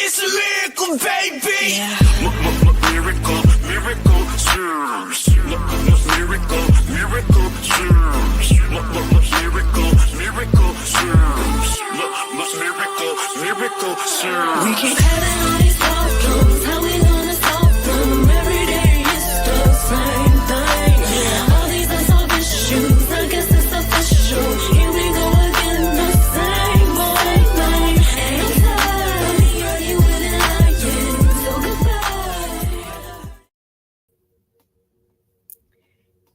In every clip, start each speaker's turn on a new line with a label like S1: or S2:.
S1: It's a miracle, baby.
S2: Yeah.
S1: Miracle, miracle, serves. Miracle, miracle, serves. Miracle, miracle, serves. Miracle, miracle, serves.
S2: We keep having all these problems. How we gonna solve them? Every day it's the same thing. All these unsolved issues, I guess it's official. Here we go again, the same old thing. And I'm tired of arguing and lying. So goodbye.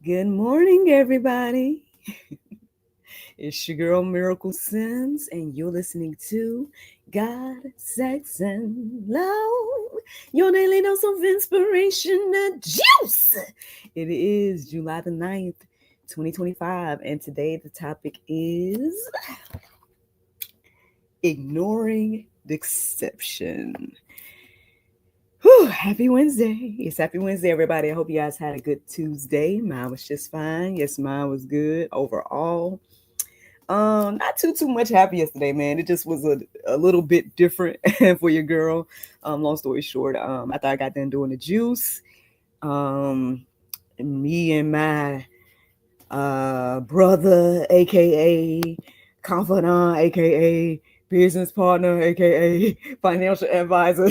S3: Good morning, everybody. It's your girl Miracle Sims, and you're listening to God, Sex, and Love, your daily dose of inspiration and juice. It is July the 9th, 2025, and today the topic is ignoring deception. Whew, happy Wednesday. It's happy Wednesday, everybody. I hope you guys had a good Tuesday. Mine was just fine. Yes, mine was good overall. Not too much happy yesterday, man. It just was a little bit different for your girl. Long story short, after I got done doing the juice, me and my brother, aka confidant, aka business partner, aka financial advisor,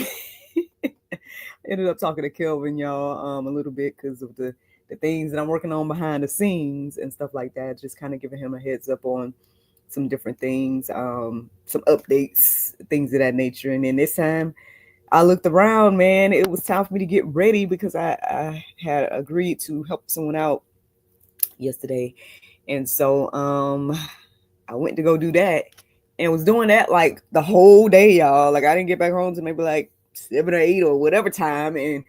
S3: ended up talking to Kelvin, y'all, a little bit because of the things that I'm working on behind the scenes and stuff like that. Just kind of giving him a heads up on some different things, some updates, things of that nature. And then this time I looked around, man, it was time for me to get ready because I had agreed to help someone out yesterday. And so I went to go do that and was doing that like the whole day, y'all. Like I didn't get back home till maybe like 7 or 8 or whatever time. And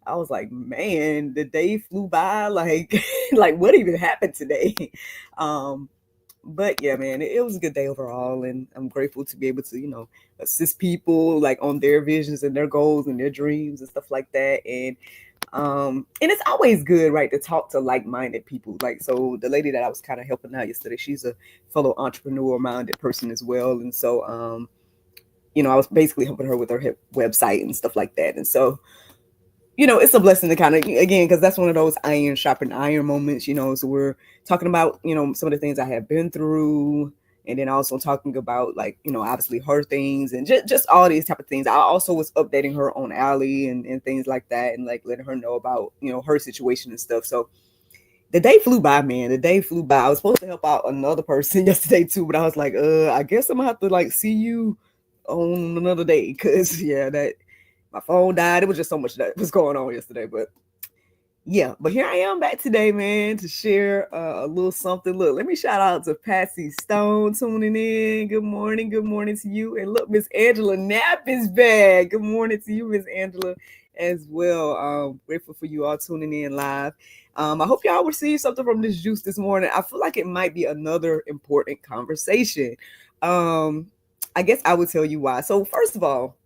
S3: I was like, man, the day flew by. Like, like what even happened today? But yeah, man, it was a good day overall. And I'm grateful to be able to, assist people like on their visions and their goals and their dreams and stuff like that. And it's always good, right, to talk to like-minded people. Like, so the lady that I was kind of helping out yesterday, she's a fellow entrepreneur-minded person as well. And so, I was basically helping her with her website and stuff like that. And so, it's a blessing to kind of, again, because that's one of those iron sharpened iron moments, so we're talking about, some of the things I have been through, and then also talking about like, obviously her things and just all these type of things. I also was updating her on Allie and things like that, and like letting her know about, her situation and stuff. So the day flew by, man. The day flew by. I was supposed to help out another person yesterday too, but I was like, I guess I'm gonna have to like see you on another day, because that my phone died. It was just so much that was going on yesterday. But yeah, but here I am back today, man, to share a little something. Look, let me shout out to Patsy Stone tuning in. Good morning to you. And look, Miss Angela Knapp is back. Good morning to you, Miss Angela, as well. Grateful for you all tuning in live. I hope y'all received something from this juice this morning. I feel like it might be another important conversation. I guess I would tell you why. So first of all,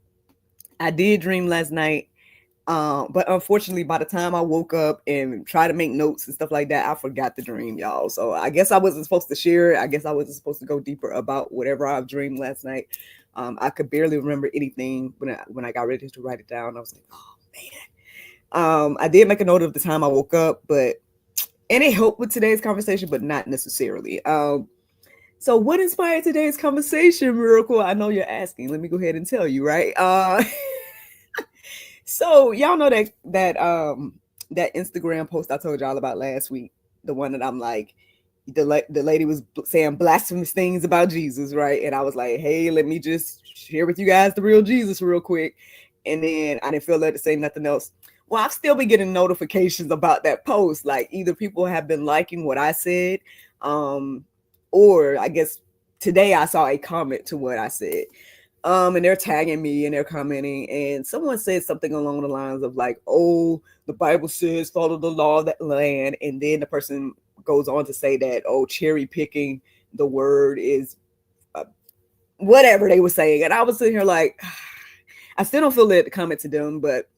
S3: I did dream last night. But unfortunately, by the time I woke up and tried to make notes and stuff like that, I forgot the dream, y'all. So I guess I wasn't supposed to share it. I guess I wasn't supposed to go deeper about whatever I've dreamed last night. I could barely remember anything when I got ready to write it down. I was like, oh man. I did make a note of the time I woke up, and it helped with today's conversation, but not necessarily. So what inspired today's conversation, Miracle? I know you're asking. Let me go ahead and tell you, right? So y'all know that Instagram post I told y'all about last week, the one that I'm like, the lady was saying blasphemous things about Jesus, right? And I was like, hey, let me just share with you guys the real Jesus real quick. And then I didn't feel like to say nothing else. Well, I've still been getting notifications about that post. Like either people have been liking what I said, or I guess today I saw a comment to what I said. And they're tagging me and they're commenting, and someone said something along the lines of like, oh, the Bible says follow the law of that land. And then the person goes on to say that, oh, cherry picking the word is whatever they were saying. And I was sitting here like, I still don't feel led to comment to them, but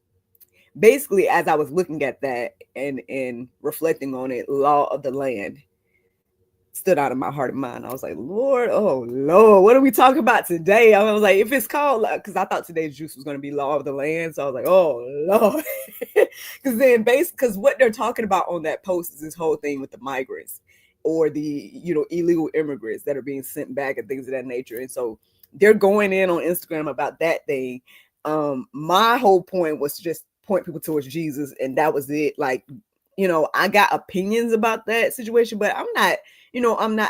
S3: basically as I was looking at that and reflecting on it, law of the land, stood out in my heart and mind. I was like, Lord, oh Lord, what are we talking about today? I was like, if it's called, because I thought today's juice was going to be law of the land. So I was like, oh Lord. Because what they're talking about on that post is this whole thing with the migrants or the, illegal immigrants that are being sent back and things of that nature. And so they're going in on Instagram about that thing. My whole point was to just point people towards Jesus, and that was it. Like, I got opinions about that situation, but I'm not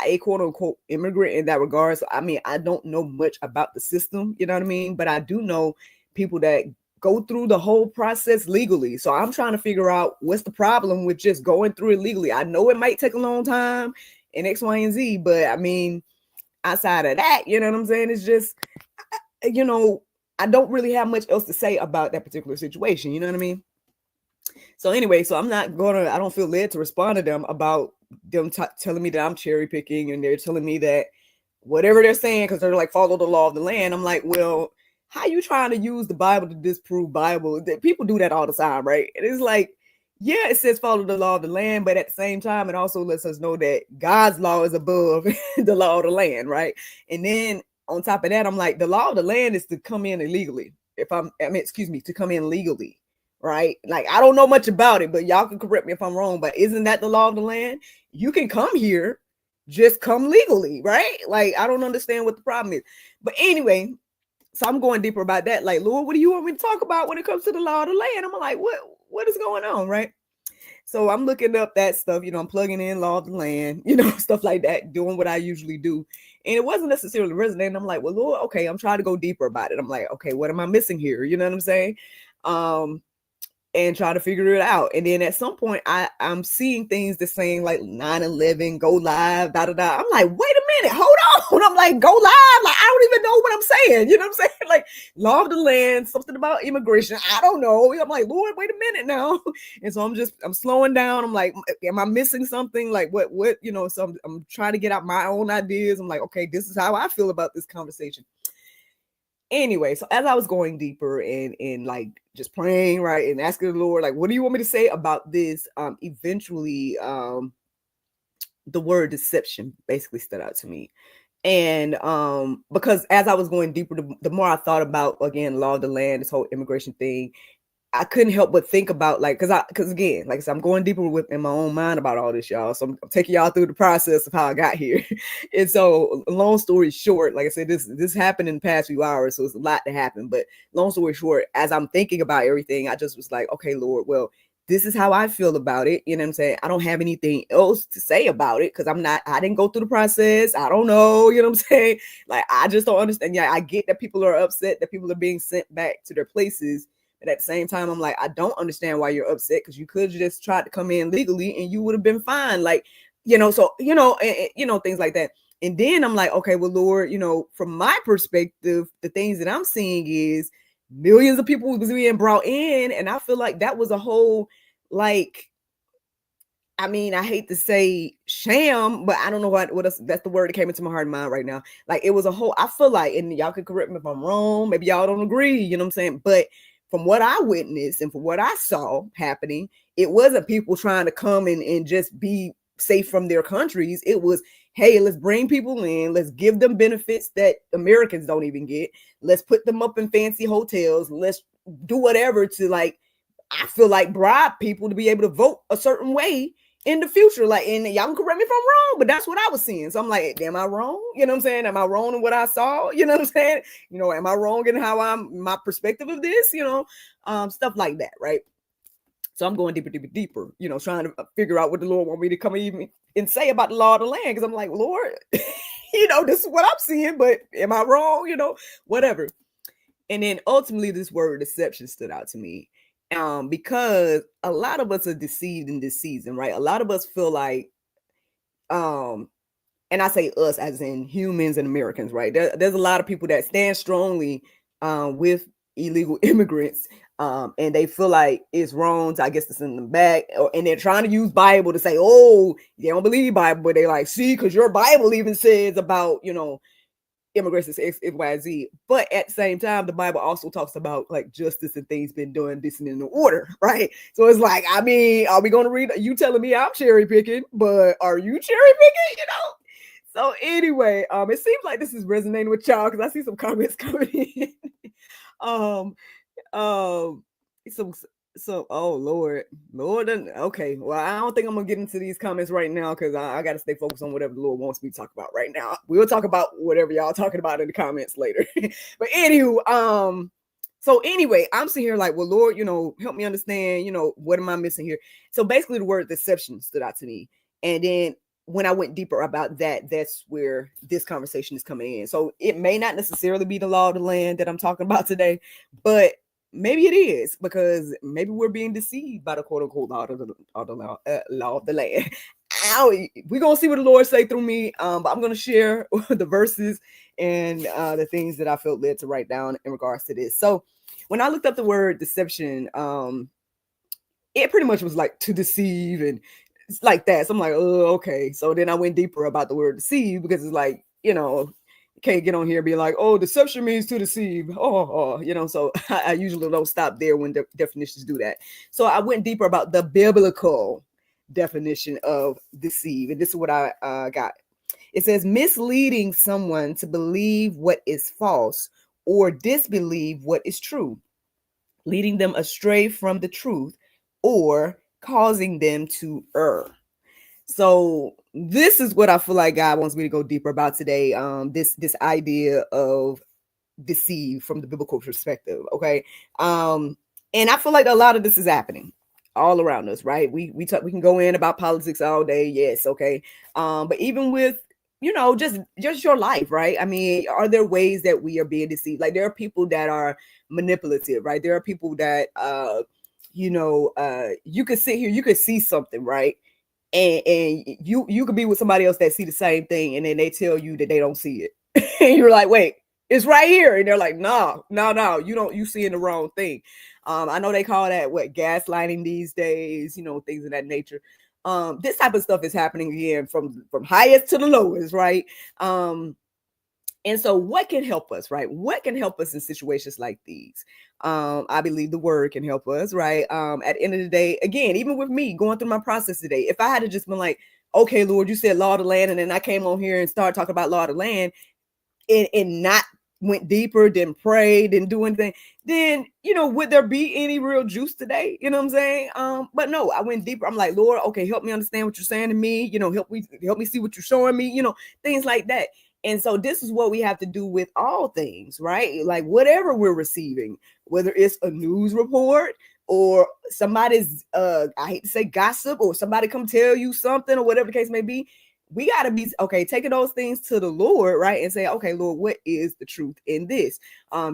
S3: a quote unquote immigrant in that regard. So, I mean, I don't know much about the system, you know what I mean? But I do know people that go through the whole process legally. So I'm trying to figure out what's the problem with just going through it legally. I know it might take a long time and X, Y, and Z, but I mean, outside of that, you know what I'm saying? It's just, I don't really have much else to say about that particular situation. You know what I mean? So anyway, so I don't feel led to respond to them about them telling me that I'm cherry picking, and they're telling me that whatever they're saying, because they're like, follow the law of the land. I'm like, well, how you trying to use the Bible to disprove Bible? That people do that all the time, right? And it's like, yeah, it says follow the law of the land, but at the same time, it also lets us know that God's law is above the law of the land, right? And then on top of that, I'm like, the law of the land is to come in illegally. To come in legally, right? Like, I don't know much about it, but y'all can correct me if I'm wrong, but isn't that the law of the land? You can come here, just come legally, right? Like, I don't understand what the problem is. But anyway, so I'm going deeper about that. Like, Lord, what do you want me to talk about when it comes to the law of the land? I'm like, what is going on, right? So I'm looking up that stuff, I'm plugging in law of the land, stuff like that, doing what I usually do. And it wasn't necessarily resonating. I'm like, well, Lord, okay, I'm trying to go deeper about it. I'm like, okay, what am I missing here? You know what I'm saying? And try to figure it out. And then at some point, I'm seeing things that's saying like 9/11, go live, da da da. I'm like, wait a minute, hold on. I'm like, go live. Like, I don't even know what I'm saying. You know what I'm saying? Like, law of the land, something about immigration. I don't know. I'm like, Lord, wait a minute now. And so I'm slowing down. I'm like, am I missing something? Like, what, so I'm trying to get out my own ideas. I'm like, okay, this is how I feel about this conversation. Anyway, so as I was going deeper and like just praying, right, and asking the Lord, like, what do you want me to say about this? Eventually, the word deception basically stood out to me. And because as I was going deeper, the more I thought about, again, law of the land, this whole immigration thing, I couldn't help but think about, like, because again, like I said, I'm going deeper in my own mind about all this, y'all. So I'm taking y'all through the process of how I got here. And so, long story short, like I said, this happened in the past few hours, so it's a lot to happen. But long story short, as I'm thinking about everything, I just was like, okay, Lord, well, this is how I feel about it. You know what I'm saying? I don't have anything else to say about it because I didn't go through the process. I don't know. You know what I'm saying? Like, I just don't understand. Yeah, I get that people are upset that people are being sent back to their places. But at the same time, I'm like, I don't understand why you're upset, because you could just try to come in legally and you would have been fine. Like, so, things like that. And then I'm like, okay, well, Lord, from my perspective, the things that I'm seeing is millions of people was being brought in. And I feel like that was a whole, like, I mean, I hate to say sham, but I don't know what else. That's the word that came into my heart and mind right now. Like, it was a whole, I feel like, and y'all can correct me if I'm wrong. Maybe y'all don't agree, you know what I'm saying? But from what I witnessed and from what I saw happening, it wasn't people trying to come and just be safe from their countries. It was, hey, let's bring people in. Let's give them benefits that Americans don't even get. Let's put them up in fancy hotels. Let's do whatever to, like, I feel like, bribe people to be able to vote a certain way in the future. Like, and y'all can correct me if I'm wrong, but that's what I was seeing. So I'm like, am I wrong? You know what I'm saying? Am I wrong in what I saw? You know what I'm saying? Am I wrong in how my perspective of this, stuff like that, right? So I'm going deeper, trying to figure out what the Lord want me to come even and say about the law of the land. Because I'm like, Lord, this is what I'm seeing, but am I wrong? Whatever. And then ultimately this word deception stood out to me. Because a lot of us are deceived in this season, right? A lot of us feel like, and I say us as in humans and Americans, right? There's a lot of people that stand strongly with illegal immigrants, and they feel like it's wrong to, I guess, to send them back, and they're trying to use Bible to say, oh, they don't believe Bible, but they like, see, because your Bible even says about, immigrants is XYZ. But at the same time, the Bible also talks about like justice and things been done decent in order, right? So it's like, I mean, are we going to read? You telling me I'm cherry picking, but are you cherry picking? So anyway, it seems like this is resonating with y'all because I see some comments coming in. um, um, some oh Lord, okay. Well, I don't think I'm gonna get into these comments right now because I got to stay focused on whatever the Lord wants me to talk about right now. We'll talk about whatever y'all talking about in the comments later. But anywho, so anyway, I'm sitting here like, well, Lord, help me understand, what am I missing here? So basically, the word deception stood out to me, and then when I went deeper about that, that's where this conversation is coming in. So it may not necessarily be the law of the land that I'm talking about today, but maybe it is, because maybe we're being deceived by the quote unquote law of the land. We're gonna see what the Lord say through me. But I'm gonna share the verses and the things that I felt led to write down in regards to this. So when I looked up the word deception, it pretty much was like to deceive and it's like that. So I'm like, oh, okay. So then I went deeper about the word deceive because it's like, you can't get on here and be like, oh, deception means to deceive. So I usually don't stop there when definitions do that. So I went deeper about the biblical definition of deceive. And this is what I got. It says misleading someone to believe what is false or disbelieve what is true, leading them astray from the truth or causing them to err. So this is what I feel like God wants me to go deeper about today. This idea of deceive from the biblical perspective. Okay. And I feel like a lot of this is happening all around us, right? We can go in about politics all day. Yes. Okay. But even with, just your life, right? I mean, are there ways that we are being deceived? Like there are people that are manipulative, right? There are people that, you could sit here, you could see something, right? And you could be with somebody else that see the same thing, and then they tell you that they don't see it. And you're like, wait, it's right here. And they're like, no, you seeing the wrong thing. I know they call that gaslighting these days, things of that nature. This type of stuff is happening again from highest to the lowest, right? And so what can help us, right? What can help us in situations like these? I believe the word can help us, right? At the end of the day, again, even with me going through my process today, if I had to just been like, okay, Lord, you said law of the land, and then I came on here and started talking about law of the land and not went deeper, didn't pray, didn't do anything, then, would there be any real juice today? You know what I'm saying? But no, I went deeper. I'm like, Lord, okay, help me understand what you're saying to me, help me see what you're showing me, things like that. And so this is what we have to do with all things, right? Like whatever we're receiving, whether it's a news report or somebody's, I hate to say gossip, or somebody come tell you something or whatever the case may be, we got to be, okay, taking those things to the Lord, right? And say, okay, Lord, what is the truth in this?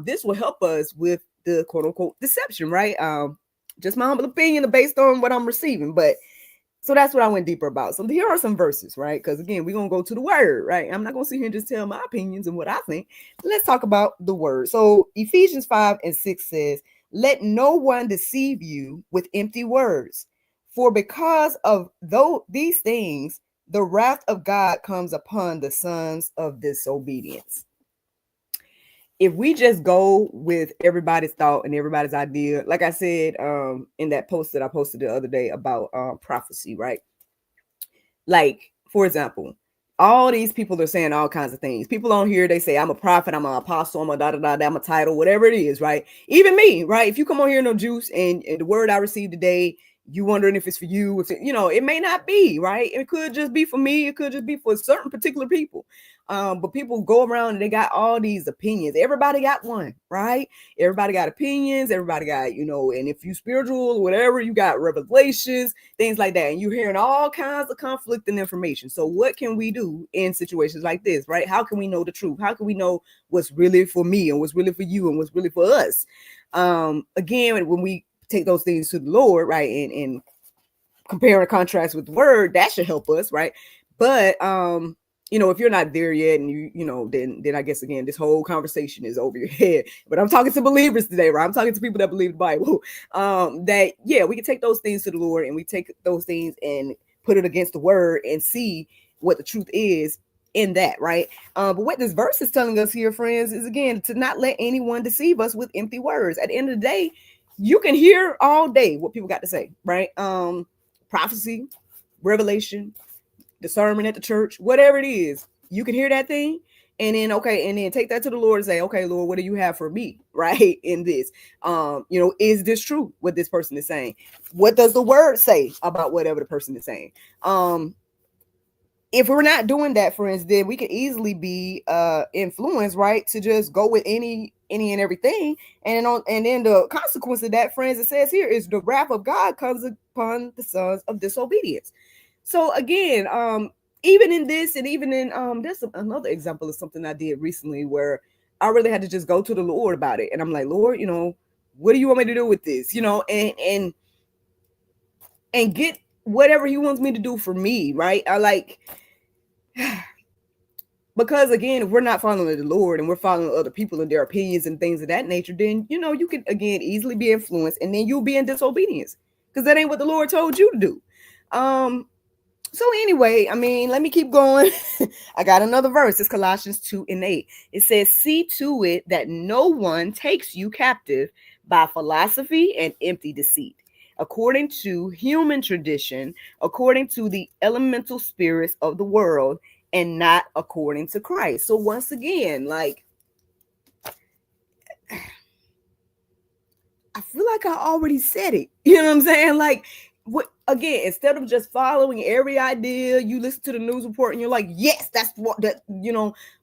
S3: This will help us with the quote unquote deception, right? Just my humble opinion based on what I'm receiving. But so that's what I went deeper about. So here are some verses, right? Because again, we're going to go to the word, right? I'm not going to sit here and just tell my opinions and what I think. Let's talk about the word. So Ephesians 5:6 says, let no one deceive you with empty words. For because of these things, the wrath of God comes upon the sons of disobedience. If we just go with everybody's thought and everybody's idea, like I said, in that post that I posted the other day about prophecy, right? Like, for example, all these people are saying all kinds of things. People on here, they say, I'm a prophet, I'm an apostle, I'm a da-da-da, I'm a title, whatever it is, right? Even me, right? If you come on here, no juice, and the word I received today, you wondering if it's for you, if it, it may not be, right? It could just be for me. It could just be for certain particular people. But people go around and they got all these opinions. Everybody got one, right? Everybody got opinions. Everybody got, and if you spiritual or whatever, you got revelations, things like that. And you're hearing all kinds of conflicting information. So what can we do in situations like this, right? How can we know the truth? How can we know what's really for me and what's really for you and what's really for us? Again, when we take those things to the Lord, right, and compare and contrast with the word, that should help us, right? But if you're not there yet, and then I guess again, this whole conversation is over your head. But I'm talking to believers today, right? I'm talking to people that believe the Bible. We can take those things to the Lord, and we take those things and put it against the word and see what the truth is. in that, right? But what this verse is telling us here, friends, is again to not let anyone deceive us with empty words. At the end of the day, you can hear all day what people got to say, right? Prophecy, revelation, the sermon at the church, whatever it is, you can hear that thing. And then, okay, and then take that to the Lord and say, okay, Lord, what do you have for me, right, in this? Is this true, what this person is saying? What does the word say about whatever the person is saying? If we're not doing that, friends, then we could easily be influenced, right, to just go with any and everything. And then the consequence of that, friends, it says here, is the wrath of God comes upon the sons of disobedience. So again, even in this, and even in there's another example of something I did recently where I really had to just go to the Lord about it. And I'm like, Lord, what do you want me to do with this? And get whatever he wants me to do for me, right? I like, because again, if we're not following the Lord and we're following other people and their opinions and things of that nature, then you can again easily be influenced, and then you'll be in disobedience because that ain't what the Lord told you to do. So anyway, I mean, let me keep going. I got another verse. It's Colossians 2:8. It says, see to it that no one takes you captive by philosophy and empty deceit, according to human tradition, according to the elemental spirits of the world, and not according to Christ. So once again, like, I feel like I already said it. You know what I'm saying? Like, again, instead of just following every idea, you listen to the news report and you're like, yes, that's what that,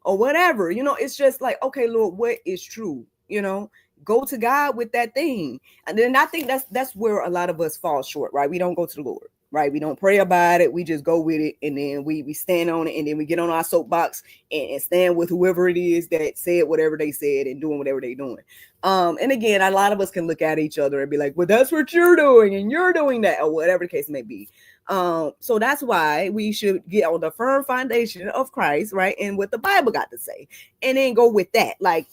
S3: or whatever. It's just like, okay, Lord, what is true? Go to God with that thing. And then I think that's where a lot of us fall short, right? We don't go to the Lord, right? We don't pray about it. We just go with it, and then we stand on it, and then we get on our soapbox and stand with whoever it is that said whatever they said and doing whatever they're doing. And again, a lot of us can look at each other and be like, well, that's what you're doing, and you're doing that, or whatever the case may be. So that's why we should get on the firm foundation of Christ, right? And what the Bible got to say, and then go with that. Like,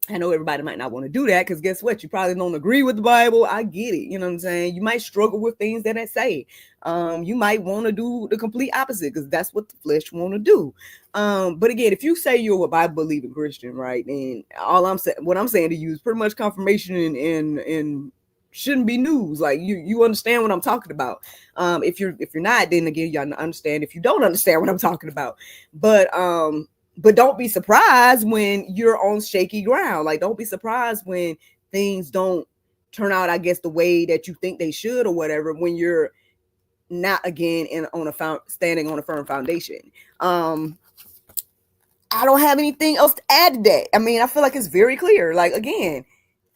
S3: I know everybody might not want to do that because guess what? You probably don't agree with the Bible. I get it. You know what I'm saying? You might struggle with things that it say. You might want to do the complete opposite because that's what the flesh want to do. But again, if you say you're a Bible believing Christian, right, and what I'm saying to you is pretty much confirmation and shouldn't be news. Like you understand what I'm talking about. If you're not, then again, you understand if you don't understand what I'm talking about. But don't be surprised when you're on shaky ground. Like, don't be surprised when things don't turn out, I guess, the way that you think they should or whatever, when you're not, again, standing on a firm foundation. I don't have anything else to add to that. I mean, I feel like it's very clear. Like, again,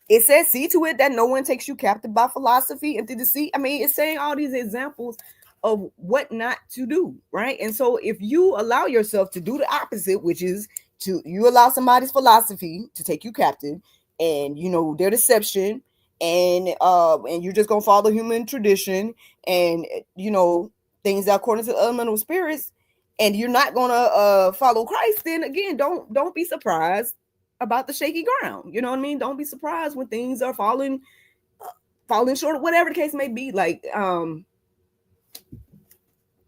S3: it says, see to it that no one takes you captive by philosophy and deceit. I mean, it's saying all these examples of what not to do, right? And so if you allow yourself to do the opposite, which is you allow somebody's philosophy to take you captive, and their deception, and you're just gonna follow human tradition, and things that are according to the elemental spirits, and you're not gonna follow Christ, then again, don't be surprised about the shaky ground. You know what I mean? Don't be surprised when things are falling short, whatever the case may be. Like,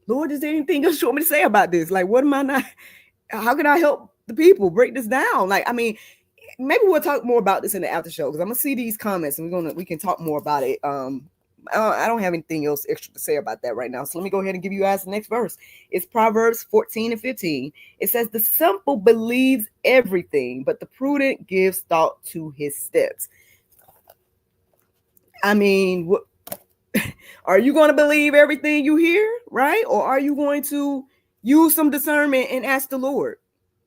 S3: Lord, is there anything else you want me to say about this? Like, what am I not? How can I help the people break this down? Like, I mean, maybe we'll talk more about this in the after show because I'm gonna see these comments and we can talk more about it. I don't have anything else extra to say about that right now. So let me go ahead and give you guys the next verse. It's Proverbs 14:15. It says, the simple believes everything, but the prudent gives thought to his steps. I mean, are you going to believe everything you hear, right? Or are you going to use some discernment and ask the Lord?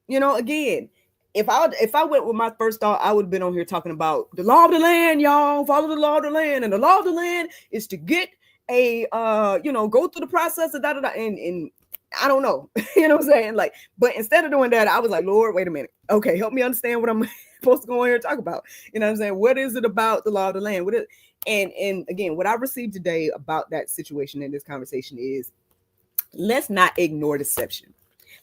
S3: Again, if I went with my first thought, I would have been on here talking about the law of the land, y'all. Follow the law of the land, and the law of the land is to get a go through the process of and I don't know, what I'm saying? Like, but instead of doing that, I was like, Lord, wait a minute, okay, help me understand what I'm supposed to go in here and talk about. You know what I'm saying? What is it about the law of the land? And again, what I received today about that situation in this conversation is, let's not ignore deception.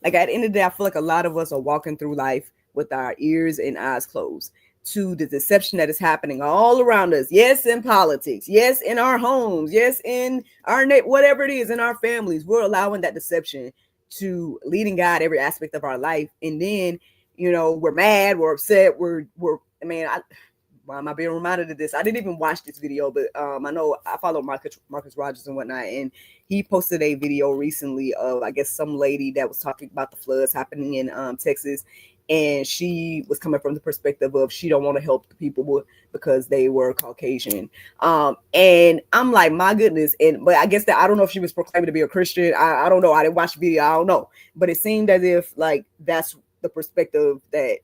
S3: Like, at the end of the day, I feel like a lot of us are walking through life with our ears and eyes closed to the deception that is happening all around us. Yes, in politics. Yes, in our homes. Yes, in our whatever it is, in our families. We're allowing that deception to leading God every aspect of our life. And then, we're mad, we're upset, why am I being reminded of this? I didn't even watch this video, but I know I follow Marcus Rogers and whatnot, and he posted a video recently of, I guess, some lady that was talking about the floods happening in Texas, and she was coming from the perspective of she don't want to help the people because they were Caucasian. And I'm like, my goodness. But I guess that I don't know if she was proclaiming to be a Christian. I don't know. I didn't watch the video. I don't know. But it seemed as if like that's the perspective that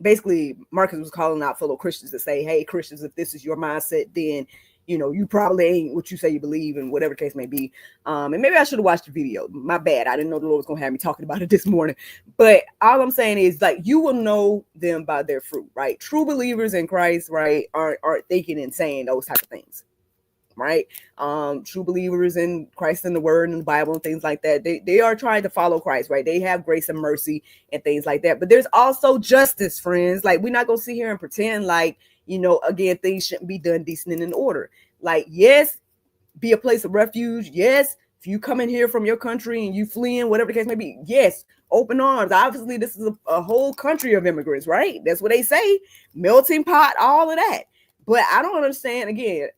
S3: basically Marcus was calling out fellow Christians to say, hey, Christians, if this is your mindset, then you probably ain't what you say you believe, and whatever the case may be. And maybe I should have watched the video. My bad. I didn't know the Lord was gonna have me talking about it this morning. But all I'm saying is, like, you will know them by their fruit, right? True believers in Christ, right, aren't thinking and saying those type of things, right? True believers in Christ and the Word and the Bible and things like that, they are trying to follow Christ, right? They have grace and mercy and things like that. But there's also justice, friends. Like, we're not gonna sit here and pretend like, again, things shouldn't be done decent and in order. Like, yes, be a place of refuge. Yes, if you come in here from your country and you fleeing, whatever the case may be, yes, open arms. Obviously, this is a whole country of immigrants, right? That's what they say, melting pot, all of that. But I don't understand, again,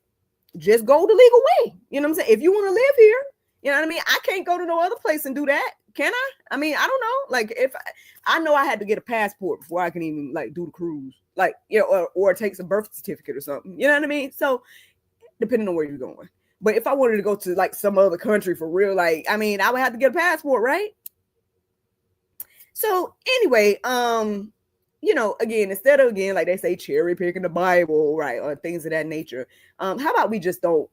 S3: just go the legal way. You know what I'm saying? If you want to live here, you know what I mean? I can't go to no other place and do that. Can I? I mean, I don't know. Like, if I know I had to get a passport before I can even like do the cruise, like, or take some birth certificate or something. You know what I mean? So depending on where you're going. But if I wanted to go to like some other country for real, like, I mean, I would have to get a passport, right? So anyway, again, instead of, again, like they say, cherry picking the Bible, right, or things of that nature, how about we just don't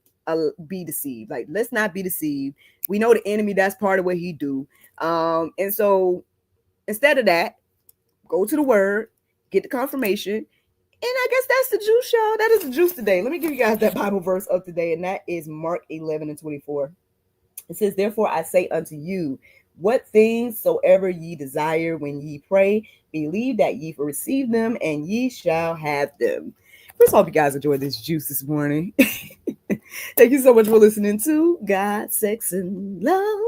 S3: be deceived? Like, let's not be deceived. We know the enemy, that's part of what he do. And so instead of that, go to the Word, get the confirmation. And I guess that's the juice, y'all. That is the juice today. Let me give you guys that Bible verse of today, and that is Mark 11:24. It says, therefore I say unto you, what things soever ye desire when ye pray, believe that ye receive them, and ye shall have them. First, hope you guys enjoyed this juice this morning. Thank you so much for listening to God, Sex, and Love,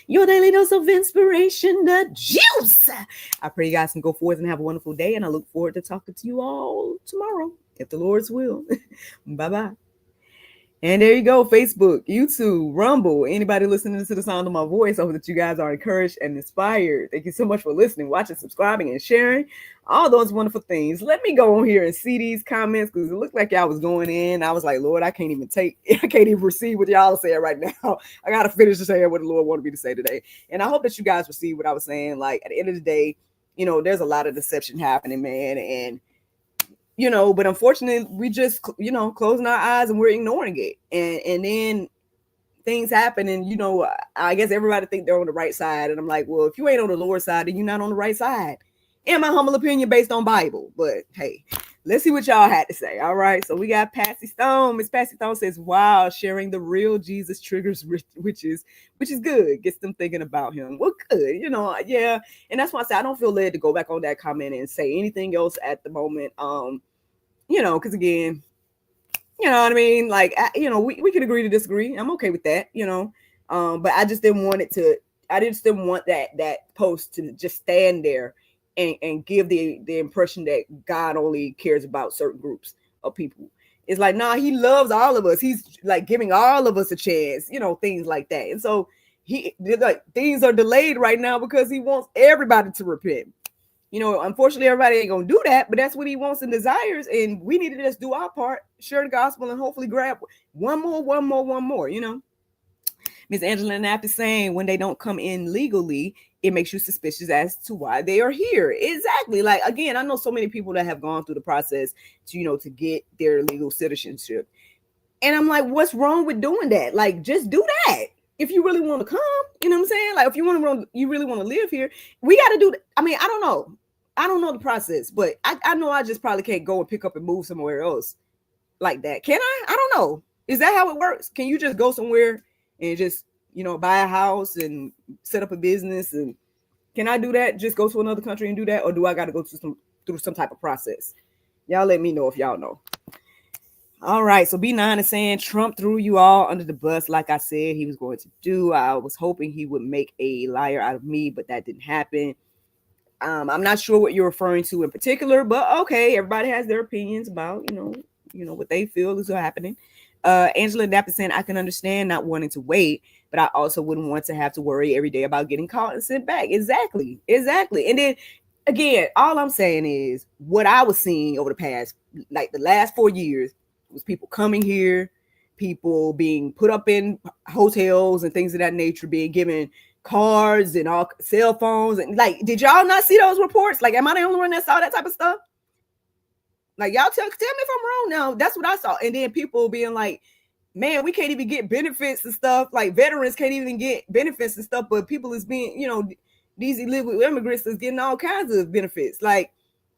S3: your daily dose of inspiration, the juice. I pray you guys can go forth and have a wonderful day, and I look forward to talking to you all tomorrow, if the Lord's will. Bye-bye. And there you go, Facebook, YouTube, Rumble, anybody listening to the sound of my voice. I hope that you guys are encouraged and inspired. Thank you so much for listening, watching, subscribing, and sharing all those wonderful things. Let me go on here and see these comments, because it looked like y'all was going in. I was like, Lord, I can't even receive what y'all are saying right now. I got to finish saying what the Lord wanted me to say today. And I hope that you guys receive what I was saying. Like, at the end of the day, there's a lot of deception happening, man. And but unfortunately, we just, closing our eyes and we're ignoring it. And then things happen, and, I guess everybody think they're on the right side. And I'm like, well, if you ain't on the Lord's side, then you're not on the right side. In my humble opinion, based on Bible. But hey, let's see what y'all had to say. All right. So we got Patsy Stone. Miss Patsy Stone says, wow, sharing the real Jesus triggers which is good. Gets them thinking about him. Well, good. Yeah. And that's why I say I don't feel led to go back on that comment and say anything else at the moment. Because again, you know what I mean? Like, we can agree to disagree. I'm okay with that, but I just didn't want that post to just stand there and give the impression that God only cares about certain groups of people. It's like, nah, he loves all of us. He's like giving all of us a chance, things like that. And so things are delayed right now because he wants everybody to repent. Unfortunately, everybody ain't gonna do that, but that's what he wants and desires, and we need to just do our part, share the gospel, and hopefully grab one more. Miss Angela Knapp is saying, when they don't come in legally, it makes you suspicious as to why they are here. Exactly. Like, again, I know so many people that have gone through the process to get their legal citizenship, and I'm like, what's wrong with doing that? Like, just do that. If you really want to come, you know what I'm saying? Like, if you really want to live here, we got to do that. I mean, I don't know the process, but I know I just probably can't go and pick up and move somewhere else like that. Can I? I don't know. Is that how it works? Can you just go somewhere and just, buy a house and set up a business? And can I do that? Just go to another country and do that? Or do I got to go through some type of process? Y'all let me know if y'all know. All right, so B9 is saying Trump threw you all under the bus like I said he was going to do. I was hoping he would make a liar out of me, but that didn't happen. I'm not sure what you're referring to in particular, but okay, everybody has their opinions about, what they feel is happening. Angela Knapp is saying, I can understand not wanting to wait, but I also wouldn't want to have to worry every day about getting caught and sent back. Exactly. And then again, all I'm saying is what I was seeing over the past, like the last 4 years, was people coming here, people being put up in hotels and things of that nature, being given cards and all cell phones. And like, did y'all not see those reports? Like, am I the only one that saw that type of stuff? Like, y'all tell me if I'm wrong now. That's what I saw. And then people being like, man, we can't even get benefits and stuff. Like, veterans can't even get benefits and stuff, but people is being, these illegal immigrants is getting all kinds of benefits. Like,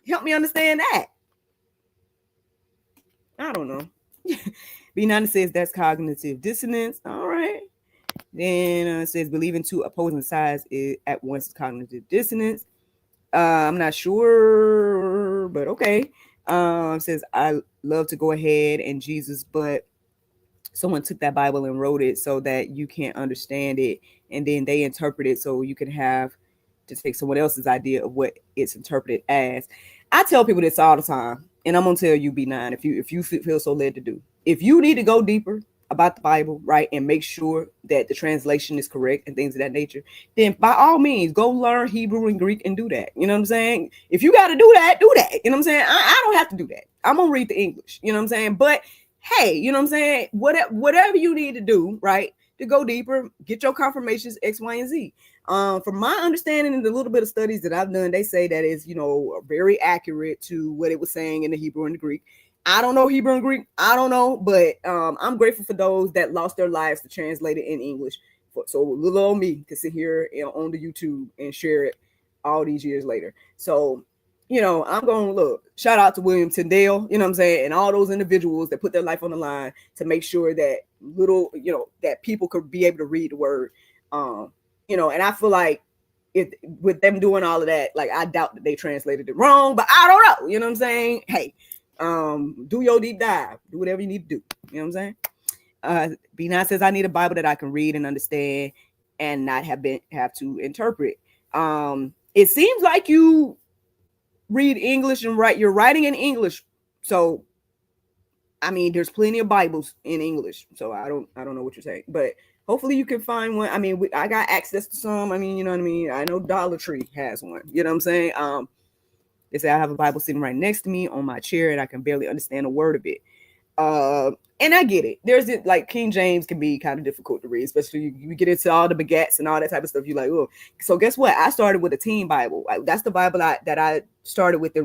S3: help me understand that. I don't know. B9 says that's cognitive dissonance. All right. Then it says believing two opposing sides at once is cognitive dissonance. I'm not sure, but okay. Says I love to go ahead and Jesus, but someone took that Bible and wrote it so that you can't understand it, and then they interpret it so you can have to take someone else's idea of what it's interpreted as. I tell people this all the time, and I'm gonna tell you, B9, if you feel so led to do, if you need to go deeper about the Bible, right, and make sure that the translation is correct and things of that nature, then by all means go learn Hebrew and Greek and do that. You know what I'm saying? If you got to do that, do that. You know what I'm saying? I don't have to do that. I'm gonna read the English. You know what I'm saying? But hey, you know what I'm saying? Whatever you need to do, right, to go deeper, get your confirmations X, Y, and Z. From my understanding and the little bit of studies that I've done, they say that is, very accurate to what it was saying in the Hebrew and the Greek. I don't know Hebrew and Greek. I don't know, but I'm grateful for those that lost their lives to translate it in English. So little old me can sit here on the YouTube and share it all these years later. So, I'm going to look. Shout out to William Tyndale, you know what I'm saying, and all those individuals that put their life on the line to make sure that that people could be able to read the word. And I feel like with them doing all of that, like I doubt that they translated it wrong, but I don't know. You know what I'm saying? Hey, do your deep dive, do whatever you need to do. You know what I'm saying? B9 says I need a Bible that I can read and understand and not have to interpret. It seems like you read English and you're writing in English. So I mean, there's plenty of Bibles in English. So I don't know what you're saying, but hopefully you can find one. I mean, I got access to some. I mean, you know what I mean? I know Dollar Tree has one. You know what I'm saying? They say I have a Bible sitting right next to me on my chair and I can barely understand a word of it. And I get it. There's like King James can be kind of difficult to read, especially you get into all the begats and all that type of stuff. You're like, oh, so guess what? I started with a teen Bible. That's the Bible that I started with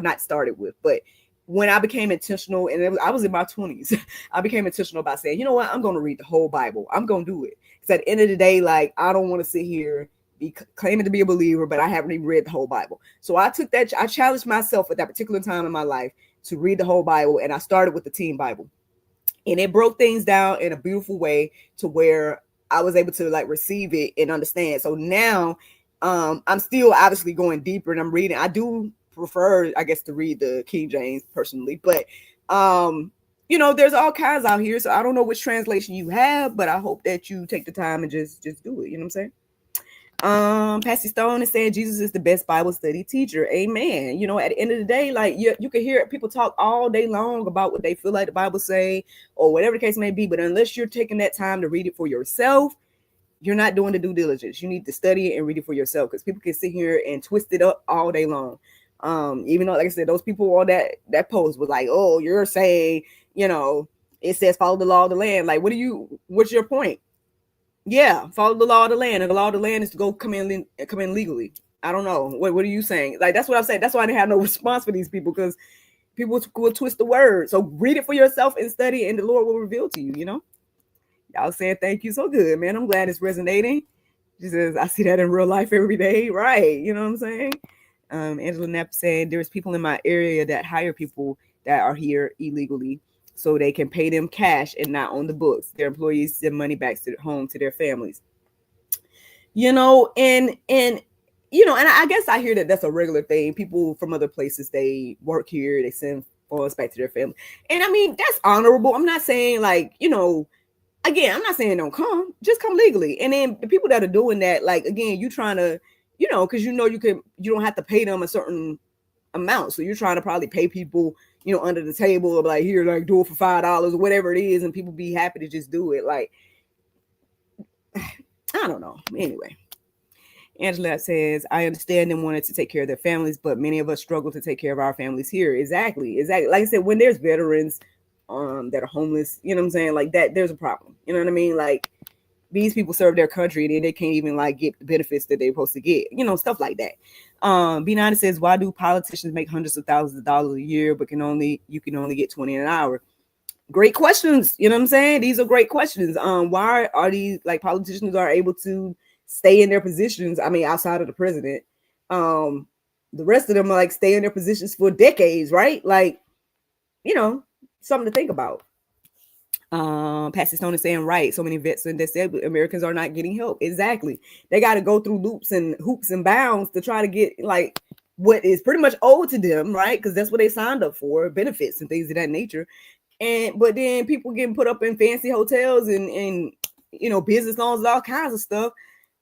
S3: not started with, but when I became intentional, and I was in my 20s, I became intentional about saying, you know what? I'm going to read the whole Bible. I'm going to do it. Because at the end of the day, like, I don't want to sit here be claiming to be a believer, but I haven't even read the whole Bible. So I challenged myself at that particular time in my life to read the whole Bible. And I started with the teen Bible. And it broke things down in a beautiful way to where I was able to like receive it and understand. So now I'm still obviously going deeper and I'm reading. I do prefer, I guess, to read the King James personally, but there's all kinds out here. So I don't know which translation you have, but I hope that you take the time and just do it. You know what I'm saying? Pastor Stone is saying Jesus is the best Bible study teacher. Amen. At the end of the day, like you can hear people talk all day long about what they feel like the Bible say or whatever the case may be, but unless you're taking that time to read it for yourself, you're not doing the due diligence. You need to study it and read it for yourself, because people can sit here and twist it up all day long. Even though, like I said, those people on that post was like, oh, you're saying, it says follow the law of the land. Like, what's your point? Yeah, follow the law of the land. And the law of the land is to go come in legally. I don't know. What are you saying? Like, that's what I'm saying. That's why I didn't have no response for these people, because people will twist the word. So read it for yourself and study, and the Lord will reveal to you, Y'all saying thank you so good, man. I'm glad it's resonating. She says, I see that in real life every day. Right. You know what I'm saying? Angela Knapp saying there's people in my area that hire people that are here illegally so they can pay them cash and not on the books. Their employees send money back to home to their families. And I guess I hear that that's a regular thing. People from other places, they work here, they send funds back to their family. And I mean, that's honorable. I'm not saying like, again, I'm not saying don't come, just come legally. And then the people that are doing that, like, again, you trying to, because you don't have to pay them a certain amount. So you're trying to probably pay people, under the table, or like, here, like, do it for $5 or whatever it is, and people be happy to just do it. Like, I don't know. Anyway, Angela says, I understand them wanting to take care of their families, but many of us struggle to take care of our families here. Exactly. Like I said, when there's veterans that are homeless, you know what I'm saying? Like that, there's a problem. You know what I mean? Like, these people serve their country and they can't even like get the benefits that they're supposed to get, stuff like that. B9 says, why do politicians make hundreds of thousands of dollars a year, but you can only get 20 an hour? Great questions. You know what I'm saying? These are great questions. Why are these, like, politicians are able to stay in their positions? I mean, outside of the president, the rest of them are like stay in their positions for decades, right? Like, something to think about. Pastor Stone is saying, right, so many vets and disabled Americans are not getting help. Exactly. They got to go through loops and hoops and bounds to try to get like what is pretty much owed to them, right? Because that's what they signed up for, benefits and things of that nature. But then people getting put up in fancy hotels and business loans and all kinds of stuff.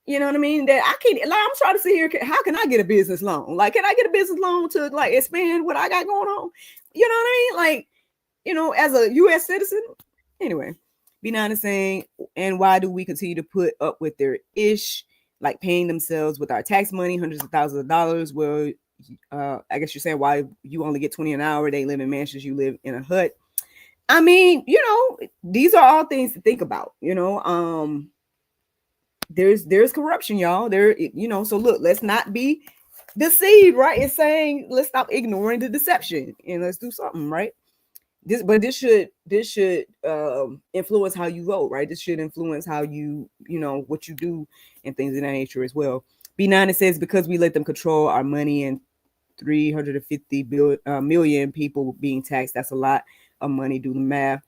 S3: You know what I mean? That I can't, like, I'm trying to sit here. How can I get a business loan? Like, can I get a business loan to like expand what I got going on? You know what I mean? Like, as a U.S. citizen. Anyway, B9 is saying, and why do we continue to put up with their like paying themselves with our tax money, hundreds of thousands of dollars? Well, I guess you're saying why you only get 20 an hour. They live in mansions, you live in a hut. I mean, these are all things to think about. There's corruption, y'all. So look, let's not be deceived, right? It's saying let's stop ignoring the deception and let's do something, right? This should influence how you vote, right? This should influence how what you do and things of that nature as well. B9, it says, because we let them control our money and 350 million people being taxed. That's a lot of money. Do the math.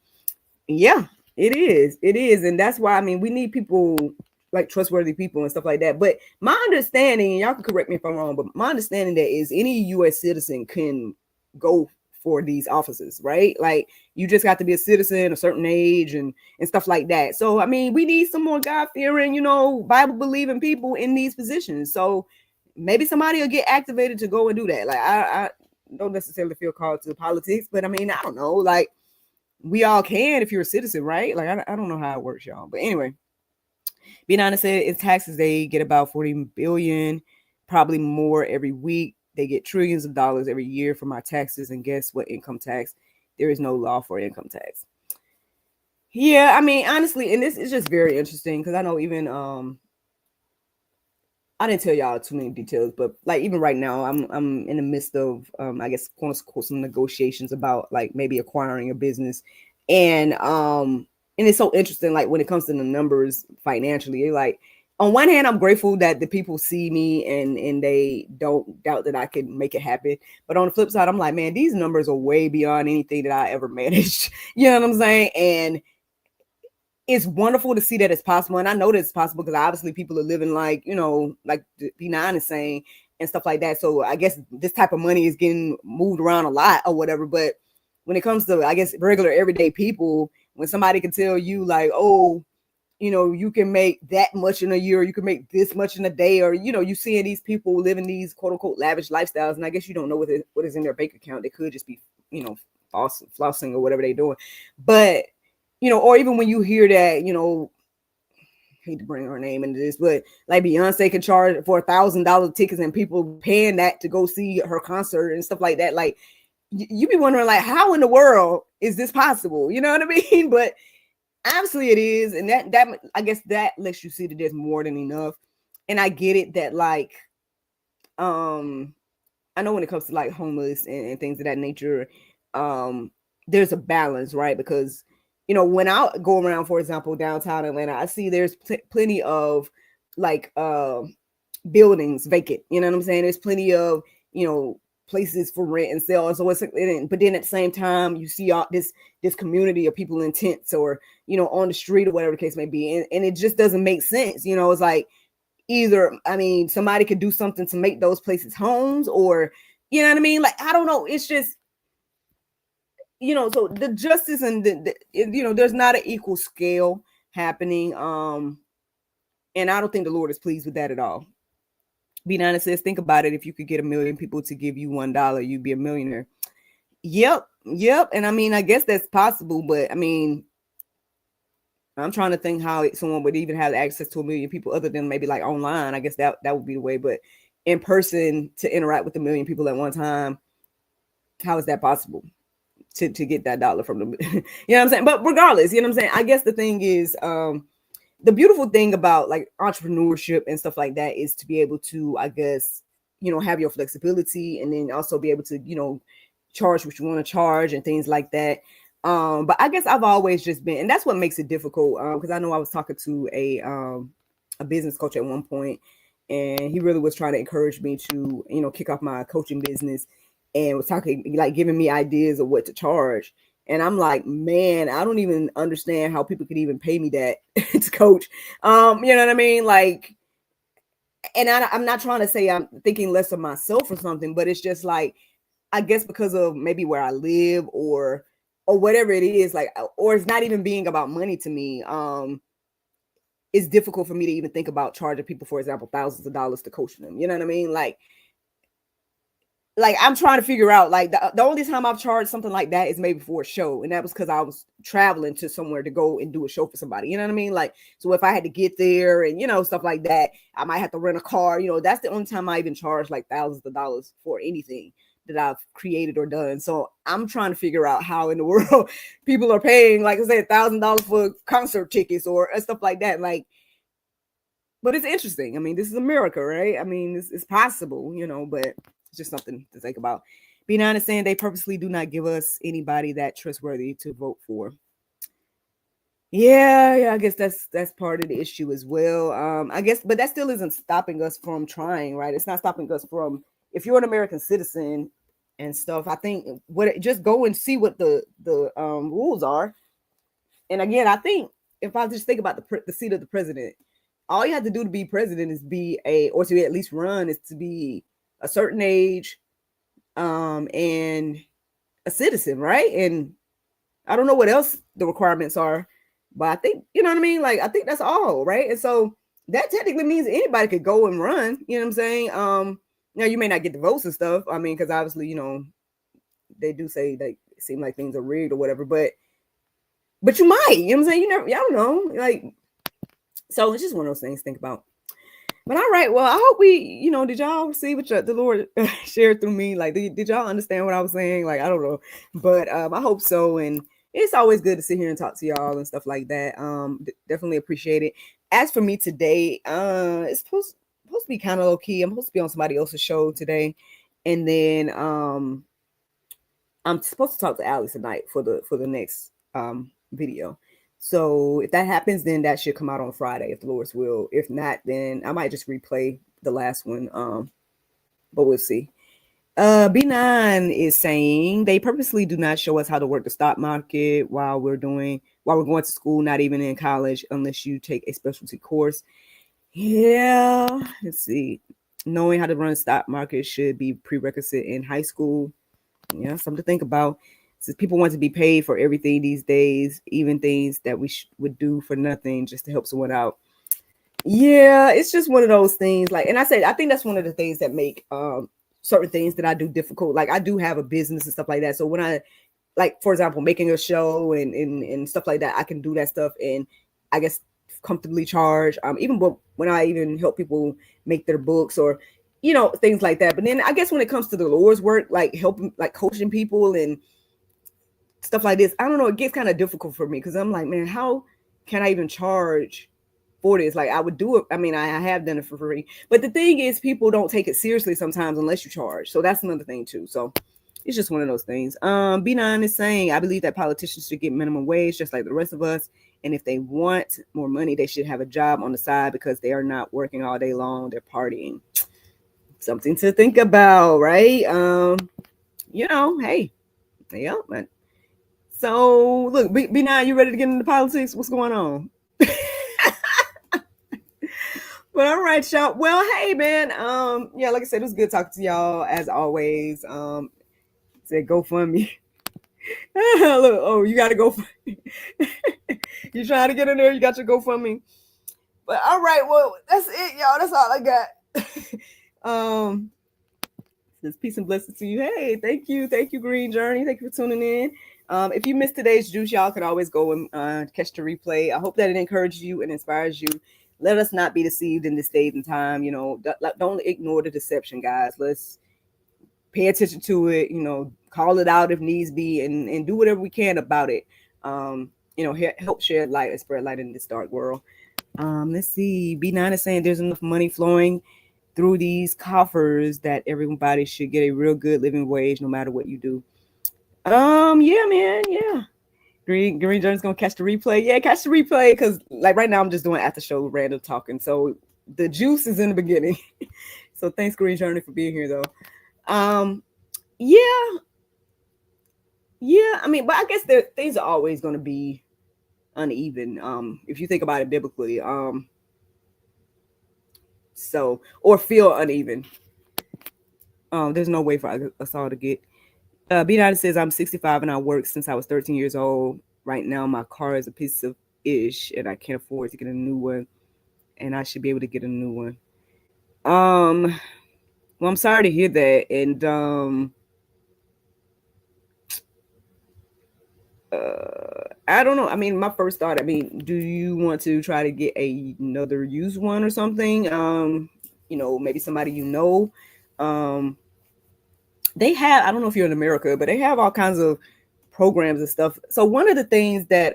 S3: Yeah, it is. And that's why, I mean, we need people like trustworthy people and stuff like that. But my understanding, and y'all can correct me if I'm wrong, but my understanding that is any U.S. citizen can go for these offices, right? Like, you just got to be a citizen, a certain age, and stuff like that. So, I mean, we need some more God-fearing, Bible-believing people in these positions. So maybe somebody will get activated to go and do that. Like, I don't necessarily feel called to politics, but I mean, I don't know. Like, we all can if you're a citizen, right? Like, I don't know how it works, y'all. But anyway, being honest, in taxes, they get about 40 billion, probably more every week. They get trillions of dollars every year from our taxes. And guess what? Income tax. There is no law for income tax. Yeah, I mean, honestly, and this is just very interesting because I know even I didn't tell y'all too many details, but like even right now, I'm in the midst of I guess quote unquote some negotiations about like maybe acquiring a business, and it's so interesting. Like when it comes to the numbers financially, like on one hand, I'm grateful that the people see me and they don't doubt that I can make it happen. But on the flip side, I'm like, man, these numbers are way beyond anything that I ever managed. You know what I'm saying? And it's wonderful to see that it's possible. And I know that it's possible because obviously people are living like, like B9 is saying and stuff like that. So I guess this type of money is getting moved around a lot or whatever. But when it comes to, I guess, regular everyday people, when somebody can tell you like, oh, you can make that much in a year, you can make this much in a day, or, you seeing these people living these quote unquote lavish lifestyles. And I guess you don't know what is in their bank account. They could just be, flossing or whatever they're doing. But, or even when you hear that, hate to bring her name into this, but like Beyonce can charge for $1,000 tickets and people paying that to go see her concert and stuff like that. Like you be wondering like, how in the world is this possible? You know what I mean? But obviously it is. And that I guess that lets you see that there's more than enough. And I get it that like, I know when it comes to like homeless and things of that nature, there's a balance, right? Because, when I go around, for example, downtown Atlanta, I see there's plenty of like buildings vacant. You know what I'm saying? There's plenty of, places for rent and sale. So but then at the same time, you see all this community of people in tents or, on the street or whatever the case may be. And it just doesn't make sense. It's like either, I mean, somebody could do something to make those places homes or, you know what I mean? Like, I don't know. It's just, so the justice and there's not an equal scale happening. And I don't think the Lord is pleased with that at all. Being honest, says, think about it. If you could get 1 million people to give you $1, you'd be a millionaire. Yep. And I mean, I guess that's possible, but I mean, I'm trying to think how someone would even have access to 1 million people other than maybe like online. I guess that would be the way, but in person to interact with 1 million people at one time, how is that possible to get that dollar from them? You know what I'm saying? But regardless, you know what I'm saying? I guess the thing is, the beautiful thing about like entrepreneurship and stuff like that is to be able to, I guess, have your flexibility and then also be able to, charge what you want to charge and things like that. But I guess I've always just been, and that's what makes it difficult. Because I know I was talking to a business coach at one point, and he really was trying to encourage me to, kick off my coaching business, and was talking, like, giving me ideas of what to charge. And I'm like, man, I don't even understand how people could even pay me that to coach. You know what I mean? Like, and I'm not trying to say I'm thinking less of myself or something, but it's just like, I guess because of maybe where I live or whatever it is, like, or it's not even being about money to me. It's difficult for me to even think about charging people, for example, thousands of dollars to coach them. You know what I mean? Like I'm trying to figure out, like, the only time I've charged something like that is maybe for a show. And that was because I was traveling to somewhere to go and do a show for somebody. You know what I mean? Like, so if I had to get there and, stuff like that, I might have to rent a car. That's the only time I even charged like thousands of dollars for anything that I've created or done. So I'm trying to figure out how in the world people are paying, like I said, $1,000 for concert tickets or stuff like that. Like, but it's interesting. I mean, this is America, right? I mean, it's possible, but it's just something to think about. Being honest, saying they purposely do not give us anybody that trustworthy to vote for. Yeah, I guess that's part of the issue as well. I guess, but that still isn't stopping us from trying, right? It's not stopping us from, if you're an American citizen and stuff, I think just go and see what the rules are. And again, I think if I just think about the seat of the president, all you have to do to be president is or to at least run, is to be a certain age, and a citizen, right? And I don't know what else the requirements are, but I think, you know what I mean? Like, I think that's all, right? And so that technically means anybody could go and run, you know what I'm saying? Now you may not get the votes and stuff. I mean, because obviously, they do say they seem like things are rigged or whatever, but you might, you know what I'm saying? Y'all don't know. Like, so it's just one of those things to think about. But all right, well, I hope did y'all see what the Lord shared through me? Like, did y'all understand what I was saying? Like, I don't know, but I hope so. And it's always good to sit here and talk to y'all and stuff like that. Definitely appreciate it. As for me today, it's supposed to be kind of low key. I'm supposed to be on somebody else's show today, and then I'm supposed to talk to Alex tonight for the next video. So if that happens, then that should come out on Friday, if the Lord's will. If not, then I might just replay the last one. But we'll see. B9 is saying they purposely do not show us how to work the stock market while we're going to school, not even in college, unless you take a specialty course. Yeah, let's see. Knowing how to run the stock market should be prerequisite in high school. Yeah, something to think about. Since people want to be paid for everything these days, even things that we would do for nothing just to help someone out. Yeah, it's just one of those things. Like, and I think that's one of the things that make certain things that I do difficult. Like, I do have a business and stuff like that. So when I, like, for example, making a show and stuff like that, I can do that stuff and I guess comfortably charge. Even when I even help people make their books or things like that. But then I guess when it comes to the Lord's work, like helping, like coaching people and stuff like this, I don't know, it gets kind of difficult for me because I'm like, man, how can I even charge for this? Like, I would do it. I mean, I have done it for free, but the thing is, people don't take it seriously sometimes unless you charge. So that's another thing too. So it's just one of those things. B9 is saying, I believe that politicians should get minimum wage just like the rest of us. And if they want more money, they should have a job on the side because they are not working all day long. They're partying. Something to think about, right? Hey, yeah, man. So look, B9, you ready to get into politics? What's going on? But all right, y'all. Well, hey, man. Like I said, it was good talking to y'all as always. Said GoFundMe. Look, oh, you got to go. You trying to get in there? You got your GoFundMe. But all right, well, that's it, y'all. That's all I got. Says peace and blessings to you. Hey, thank you, Green Journey. Thank you for tuning in. If you missed today's juice, y'all can always go and catch the replay. I hope that it encourages you and inspires you. Let us not be deceived in this day and time. You know, don't ignore the deception, guys. Let's pay attention to it. You know, call it out if needs be, and do whatever we can about it. You know, help shed light and spread light in this dark world. Let's see. B9 is saying there's enough money flowing through these coffers that everybody should get a real good living wage no matter what you do. Yeah, man, yeah. Green Journey's gonna catch the replay. Yeah, catch the replay, because like right now I'm just doing after show random talking. So the juice is in the beginning. So thanks, Green Journey, for being here though. Yeah. I mean, but I guess things are always gonna be uneven. If you think about it biblically. So, or feel uneven. There's no way for us all to get. B9 says I'm 65 and I work since I was 13 years old. Right now, my car is a piece of ish, and I can't afford to get a new one. And I should be able to get a new one. Well, I'm sorry to hear that, and I don't know. I mean, my first thought, I mean, do you want to try to get another used one or something? You know, maybe somebody you know. They have, I don't know if you're in America, but they have all kinds of programs and stuff. So one of the things that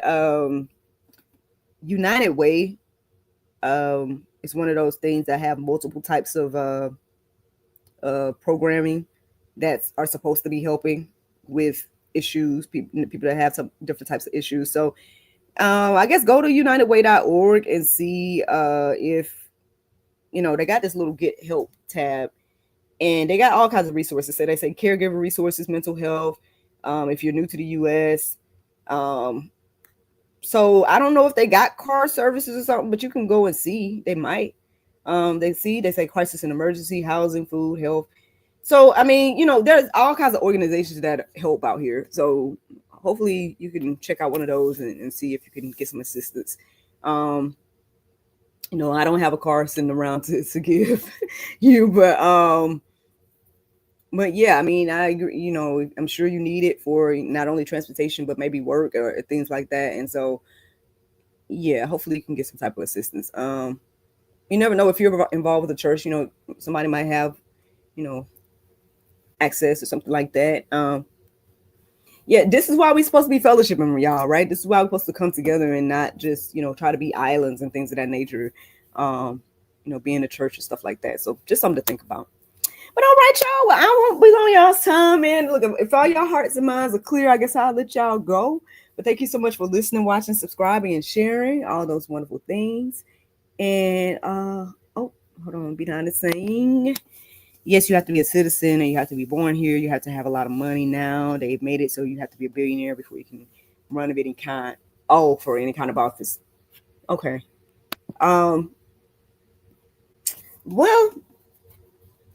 S3: United Way is one of those things that have multiple types of programming that are supposed to be helping with issues, people that have some different types of issues. So I guess go to unitedway.org and see if, you know, they got this little get help tab, and they got all kinds of resources. So they say caregiver resources, mental health, if you're new to the US. So I don't know if they got car services or something, but you can go and see. They might. They say crisis and emergency, housing, food, health. So, I mean, you know, there's all kinds of organizations that help out here. So hopefully you can check out one of those and see if you can get some assistance. You know, I don't have a car sitting around to give you, but yeah, I mean, I agree, you know, I'm sure you need it for not only transportation, but maybe work or things like that. And so, yeah, hopefully you can get some type of assistance. You never know if you're involved with the church, you know, somebody might have, you know, access or something like that. Yeah, this is why we're supposed to be fellowshipping, y'all, right? This is why we're supposed to come together and not just, you know, try to be islands and things of that nature. You know, be in the church and stuff like that. So just something to think about. But all right, y'all. Well, I won't be on y'all's time, man. Look, if all your hearts and minds are clear, I guess I'll let y'all go. But thank you so much for listening, watching, subscribing, and sharing all those wonderful things. And oh, hold on, behind the scene. Yes, you have to be a citizen and you have to be born here. You have to have a lot of money now. They've made it so you have to be a billionaire before you can run of any kind. Oh, for any kind of office. Okay. Well,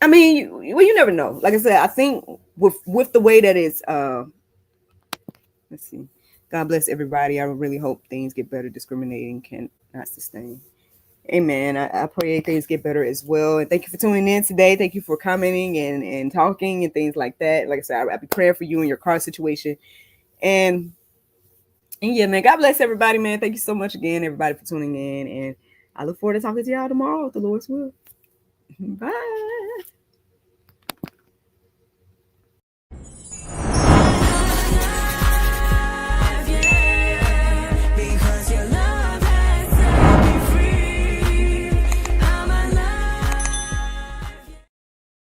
S3: I mean, you never know. Like I said, I think with the way that it's, let's see. God bless everybody. I really hope things get better. Discriminating cannot sustain. Amen. I pray things get better as well. And thank you for tuning in today. Thank you for commenting and talking and things like that. Like I said, I'll be praying for you in your car situation. And yeah, man, God bless everybody, man. Thank you so much again, everybody, for tuning in. And I look forward to talking to y'all tomorrow, if the Lord's will. Bye.